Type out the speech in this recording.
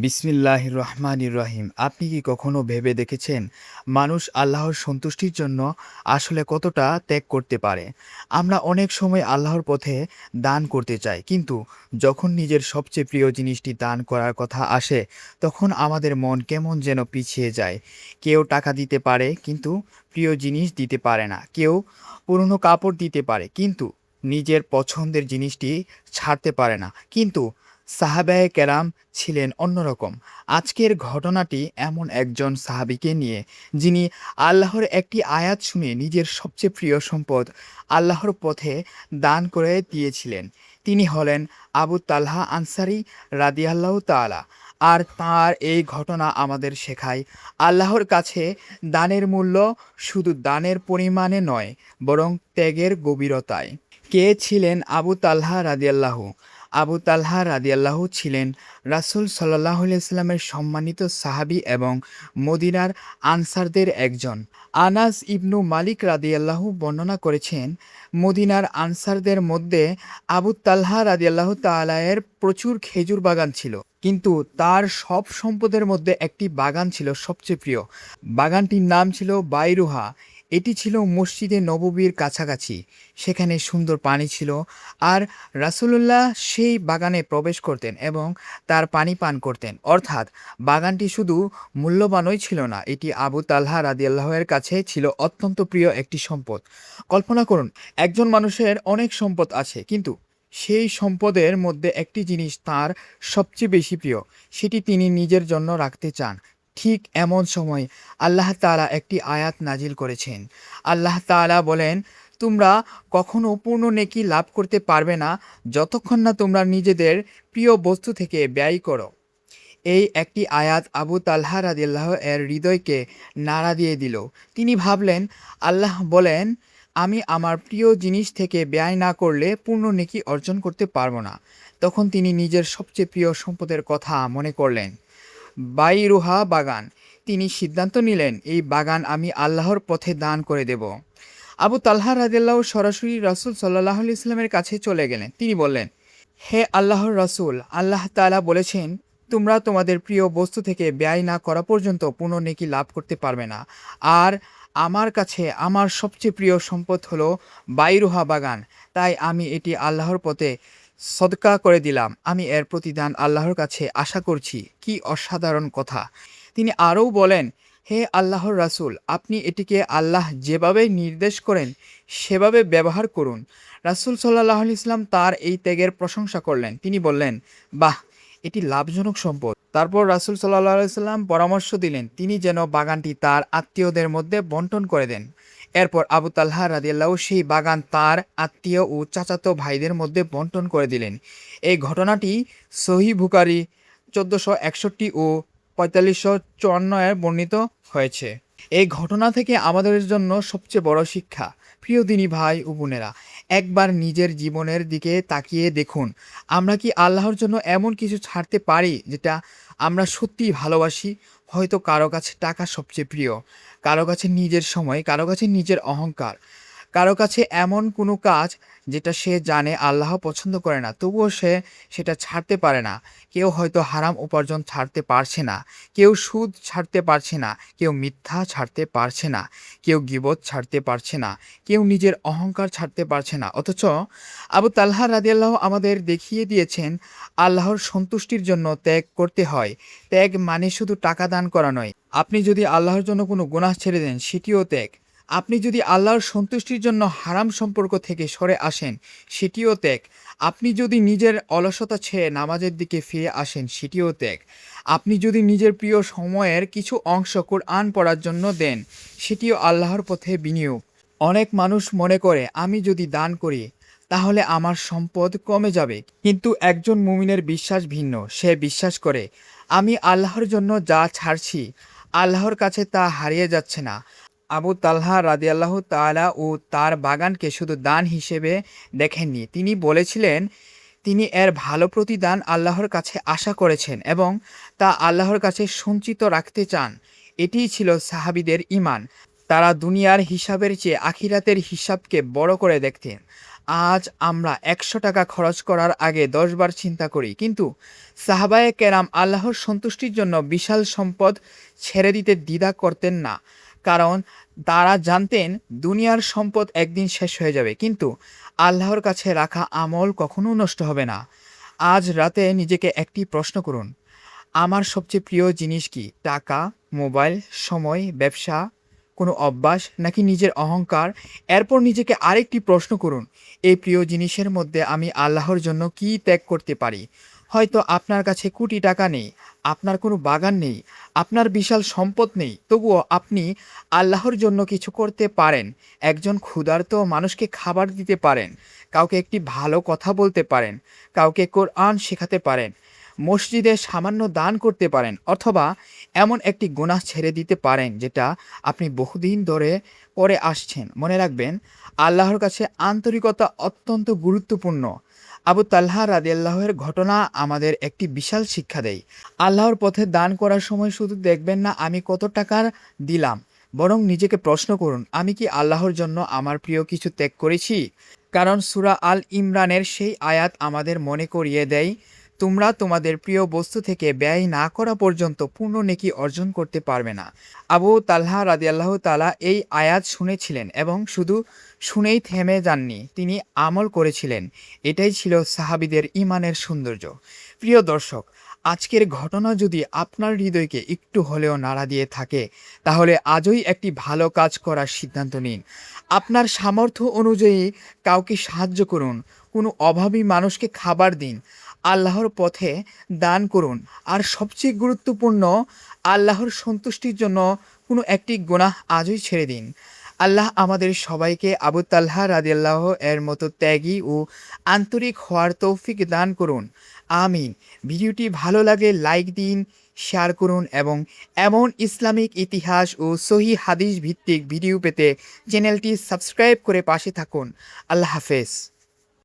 বিসমিল্লাহির রহমানির রহিম। আপনি কি কখনো ভেবে দেখেছেন মানুষ আল্লাহর সন্তুষ্টির জন্য আসলে কতটা ত্যাগ করতে পারে? আমরা অনেক সময় আল্লাহর পথে দান করতে চাই, কিন্তু যখন নিজের সবচেয়ে প্রিয় জিনিসটি দান করার কথা আসে, তখন আমাদের মন কেমন যেন পিছিয়ে যায়। কেউ টাকা দিতে পারে কিন্তু প্রিয় জিনিস দিতে পারে না। কেউ পুরনো কাপড় দিতে পারে কিন্তু নিজের পছন্দের জিনিসটি ছাড়তে পারে না। কিন্তু সাহাবায়ে কেরাম ছিলেন অন্যরকম। আজকের ঘটনাটি এমন একজন সাহাবীকে নিয়ে, যিনি আল্লাহর একটি আয়াত শুনে নিজের সবচেয়ে প্রিয় সম্পদ আল্লাহর পথে দান করে দিয়েছিলেন। তিনি হলেন আবু তালহা আনসারী রাদিয়াল্লাহু তাআলা। আর তাঁর এই ঘটনা আমাদের শেখায় আল্লাহর কাছে দানের মূল্য শুধু দানের পরিমাণে নয়, বরং ত্যাগের গভীরতায়। কে ছিলেন আবু তালহা রাদিয়াল্লাহু? আবু তালহা রাদিয়াল্লাহু ছিলেন রাসূল সাল্লাল্লাহু আলাইহি ওয়াসাল্লামের সম্মানিত সাহাবী এবং মদিনার আনসারদের একজন। আনাস ইবনু মালিক রাদিয়াল্লাহু বর্ণনা করেছেন, মদিনার আনসারদের মধ্যে আবু তালহা রাদিয়াল্লাহু তাআলা এর প্রচুর খেজুর বাগান ছিল, কিন্তু তার সব সম্পদের মধ্যে একটি বাগান ছিল সবচেয়ে প্রিয়। বাগানটির নাম ছিল বাইরুহা। এটি ছিল মসজিদে নববীর কাছাকাছি। সেখানে সুন্দর পানি ছিল, আর রাসূলুল্লাহ সেই বাগানে প্রবেশ করতেন এবং তার পানি পান করতেন। অর্থাৎ বাগানটি শুধু মূল্যবানই ছিল না, এটি আবু তালহা রাদিয়াল্লাহু এর কাছে ছিল অত্যন্ত প্রিয় একটি সম্পদ। কল্পনা করুন, একজন মানুষের অনেক সম্পদ আছে, কিন্তু সেই সম্পদের মধ্যে একটি জিনিস তার সবচেয়ে বেশি প্রিয়, সেটি তিনি নিজের জন্য রাখতে চান। ঠিক এমন সময় আল্লাহ তাআলা একটি আয়াত নাজিল করেছেন। আল্লাহ তাআলা বলেন, তোমরা কখনো পূর্ণ নেকি লাভ করতে পারবে না যতক্ষণ না তোমরা নিজেদের প্রিয় বস্তু থেকে ব্যয় করো। এই একটি আয়াত আবু তালহা রাদিয়াল্লাহু এর হৃদয়কে নাড়া দিয়ে দিল। তিনি ভাবলেন, আল্লাহ বলেন, আমি আমার প্রিয় জিনিস থেকে ব্যয় না করলে পূর্ণ নেকি অর্জন করতে পারবো না। তখন তিনি নিজের সবচেয়ে প্রিয় সম্পদের কথা মনে করলেন, বাইরুহা বাগান। তিনি সিদ্ধান্ত নিলেন, এই বাগান আমি আল্লাহর পথে দান করে দেব। আবু তালহা রাদিয়াল্লাহু সরাসরি রাসূল সাল্লাল্লাহু আলাইহি ওয়াসাল্লামের কাছে চলে গেলেন। তিনি বললেন, হে আল্লাহর রাসূল, আল্লাহ তাআলা বলেছেন, তোমরা তোমাদের প্রিয় বস্তু থেকে ব্যয় না করা পর্যন্ত পূর্ণ নেকি লাভ করতে পারবে না। আর আমার কাছে আমার সবচেয়ে প্রিয় সম্পদ হলো বাইরুহা বাগান। তাই আমি এটি আল্লাহর পথে সদকা করে দিলাম। আমি এর প্রতিদান আল্লাহর কাছে আশা করছি। কি অসাধারণ কথা! তিনি আরও বলেন, হে আল্লাহর রাসূল, আপনি এটিকে আল্লাহ যেভাবে নির্দেশ করেন সেভাবে ব্যবহার করুন। রাসূল সাল্লাল্লাহু আলাইহি ওয়াসাল্লাম তার এই ত্যাগের প্রশংসা করলেন। তিনি বললেন, বাহ! এটি লাভজনক সম্পদ। তারপর রাসূল সাল্লাল্লাহু আলাইহি ওয়াসাল্লাম পরামর্শ দিলেন তিনি যেন বাগানটি তার আত্মীয়দের মধ্যে বন্টন করে দেন। এরপর আবু তালহা রাদিয়াল্লাহু সেই বাগান তার আত্মীয় ও চাচাতো ভাইদের মধ্যে বন্টন করে দিলেন। এই ঘটনাটি সহিহ বুখারী ১৪৬১ ও ৪৫৫৪ এ বর্ণিত হয়েছে। এই ঘটনা থেকে আমাদের জন্য সবচেয়ে বড় শিক্ষা, প্রিয় দিনী ভাই ও বোনেরা, একবার নিজের জীবনের দিকে তাকিয়ে দেখুন, আমরা কি আল্লাহর জন্য এমন কিছু ছাড়তে পারি যেটা আমরা সত্যিই ভালোবাসি? হয়তো কারো কাছে টাকা সবচেয়ে প্রিয়, কারো কাছে নিজের সময়, কারো কাছে নিজের অহংকার, কারো কাছে এমন কোনো কাজ যেটা সে জানে আল্লাহ পছন্দ করে না, তবুও সে সেটা ছাড়তে পারে না। কেউ হয়তো হারাম উপার্জন ছাড়তে পারছে না, কেউ সুদ ছাড়তে পারছে না, কেউ মিথ্যা ছাড়তে পারছে না, কেউ গীবত ছাড়তে পারছে না, কেউ নিজের অহংকার ছাড়তে পারছে না। অথচ আবু তালহা রাদিয়াল্লাহু আমাদের দেখিয়ে দিয়েছেন আল্লাহর সন্তুষ্টির জন্য ত্যাগ করতে হয়। ত্যাগ মানে শুধু টাকা দান করা নয়। আপনি যদি আল্লাহর জন্য কোনো গুনাহ ছেড়ে দেন, সেটিও ত্যাগ। আপনি যদি আল্লাহর সন্তুষ্টির জন্য হারাম সম্পর্ক থেকে সরে আসেন, সেটিও ত্যাগ। আপনি যদি নিজের অলসতা ছেড়ে নামাজের দিকে ফিরে আসেন, সেটিও ত্যাগ। আপনি যদি নিজের প্রিয় সময়ের কিছু অংশ কোরআন পড়ার জন্য দেন, সেটিও আল্লাহর পথে বিনিয়োগ। অনেক মানুষ মনে করে, আমি যদি দান করি তাহলে আমার সম্পদ কমে যাবে। কিন্তু একজন মুমিনের বিশ্বাস ভিন্ন। সে বিশ্বাস করে, আমি আল্লাহর জন্য যা ছাড়ছি, আল্লাহর কাছে তা হারিয়ে যাচ্ছে না। আবু তালহা রাদিয়াল্লাহু তাআলা ও তার বাগানকে শুধু দান হিসেবে দেখেননি, তিনি বলেছিলেন তিনি এর ভালো প্রতিদান আল্লাহর কাছে আশা করেছেন এবং তা আল্লাহর কাছে সঞ্চিত রাখতে চান। এটিই ছিল সাহাবীদের ঈমান। তারা দুনিয়ার হিসাবের চেয়ে আখিরাতের হিসাবকে বড় করে দেখতেন। আজ আমরা ১০০ টাকা খরচ করার আগে ১০ বার চিন্তা করি, কিন্তু সাহাবায়ে কেরাম আল্লাহর সন্তুষ্টির জন্য বিশাল সম্পদ ছেড়ে দিতে দ্বিধা করতেন না। কারণ তারা জানতেন দুনিয়ার সম্পদ একদিন শেষ হয়ে যাবে, কিন্তু আল্লাহর কাছে রাখা আমল কখনো নষ্ট হবে না। আজ রাতে নিজেকে একটি প্রশ্ন করুন, আমার সবচেয়ে প্রিয় জিনিস কি? টাকা, মোবাইল, সময়, ব্যবসা, কোনো অভ্যাস নাকি নিজের অহংকার? এরপর নিজেকে আরেকটি প্রশ্ন করুন, এই প্রিয় জিনিসের মধ্যে আমি আল্লাহর জন্য কী ত্যাগ করতে পারি? হয়তো আপনার কাছে কোটি টাকা নেই, আপনার কোনো বাগান নেই, আপনার বিশাল সম্পদ নেই, তবুও আপনি আল্লাহর জন্য কিছু করতে পারেন। একজন ক্ষুধার্ত মানুষকে খাবার দিতে পারেন, কাউকে একটি ভালো কথা বলতে পারেন, কাউকে কোরআন শেখাতে পারেন, মসজিদে সামান্য দান করতে পারেন, অথবা এমন একটি গুনাহ ছেড়ে দিতে পারেন যেটা আপনি বহুদিন ধরে করে আসছেন। মনে রাখবেন, আল্লাহর কাছে আন্তরিকতা অত্যন্ত গুরুত্বপূর্ণ। আবু তালহা রাদিয়াল্লাহু এর ঘটনা আমাদের একটি বিশাল শিক্ষা দেয়। আল্লাহর পথে দান করার সময় শুধু দেখবেন না আমি কত টাকার দিলাম, বরং নিজেকে প্রশ্ন করুন, আমি কি আল্লাহর জন্য আমার প্রিয় কিছু ত্যাগ করেছি? কারণ সূরা আল ইমরানের সেই আয়াত আমাদের মনে করিয়ে দেয়, তোমরা তোমাদের প্রিয় বস্তু থেকে ব্যয় না করা পর্যন্ত পূর্ণ নেকি অর্জন করতে পারবে না। আবু তালহা রাদিয়াল্লাহু তাআলা এই আয়াত শুনেছিলেন এবং শুধু শুনেই থেমে যাননি, তিনি আমল করেছিলেন। এটাই ছিল সাহাবীদের ঈমানের সৌন্দর্য। প্রিয় দর্শক, আজকের ঘটনা যদি আপনার হৃদয়কে একটু হলেও নাড়া দিয়ে থাকে, তাহলে আজই একটি ভালো কাজ করার সিদ্ধান্ত নিন। আপনার সামর্থ্য অনুযায়ী কাউকে সাহায্য করুন, কোনো অভাবী মানুষকে খাবার দিন, আল্লাহর পথে দান করুন, আর সবচেয়ে গুরুত্বপূর্ণ, আল্লাহর সন্তুষ্টির জন্য কোনো একটি গুনাহ আজই ছেড়ে দিন। আল্লাহ আমাদের সবাইকে আবু তালহা রাদিয়াল্লাহু এর মতো ত্যাগী ও আন্তরিক হওয়ার তৌফিক দান করুন। আমিন। ভিডিওটি ভালো লাগলে লাইক দিন, শেয়ার করুন এবং এমন ইসলামিক ইতিহাস ও সহিহ হাদিস ভিত্তিক ভিডিও পেতে চ্যানেলটি সাবস্ক্রাইব করে পাশে থাকুন। আল্লাহ হাফেজ।